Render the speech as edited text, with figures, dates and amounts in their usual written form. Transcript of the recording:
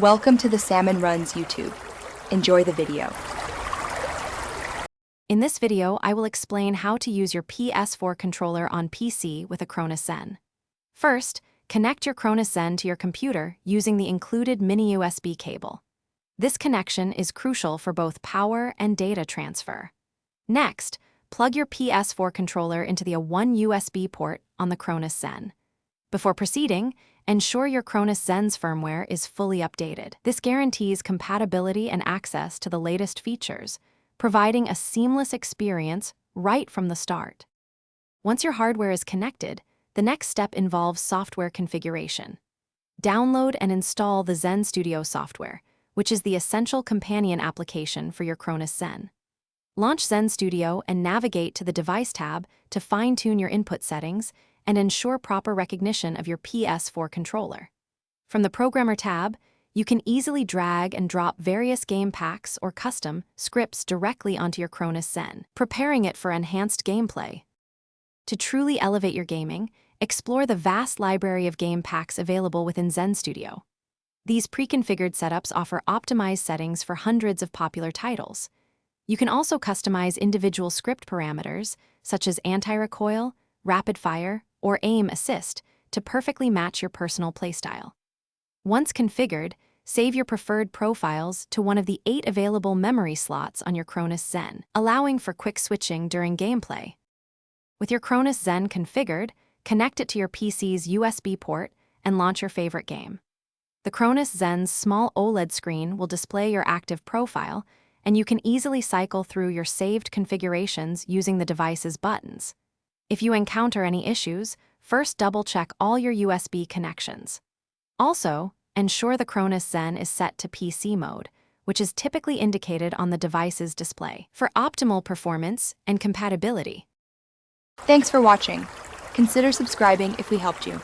Welcome to the Salmon Runs YouTube. Enjoy the video. In this video, I will explain how to use your PS4 controller on PC with a Cronus Zen. First, connect your Cronus Zen to your computer using the included mini USB cable. This connection is crucial for both power and data transfer. Next, plug your PS4 controller into the one USB port on the Cronus Zen. Before proceeding, ensure your Cronus Zen's firmware is fully updated. This guarantees compatibility and access to the latest features, providing a seamless experience right from the start. Once your hardware is connected, the next step involves software configuration. Download and install the Zen Studio software, which is the essential companion application for your Cronus Zen. Launch Zen Studio and navigate to the Device tab to fine-tune your input settings and ensure proper recognition of your PS4 controller. From the Programmer tab, you can easily drag and drop various game packs or custom scripts directly onto your Cronus Zen, preparing it for enhanced gameplay. To truly elevate your gaming, explore the vast library of game packs available within Zen Studio. These pre-configured setups offer optimized settings for hundreds of popular titles. You can also customize individual script parameters, such as anti-recoil, rapid fire, or aim assist, to perfectly match your personal playstyle. Once configured, save your preferred profiles to one of the 8 available memory slots on your Cronus Zen, allowing for quick switching during gameplay. With your Cronus Zen configured, connect it to your PC's USB port and launch your favorite game. The Cronus Zen's small OLED screen will display your active profile, and you can easily cycle through your saved configurations using the device's buttons. If you encounter any issues, first double-check all your USB connections. Also, ensure the Cronus Zen is set to PC mode, which is typically indicated on the device's display, for optimal performance and compatibility. Thanks for watching. Consider subscribing if we helped you.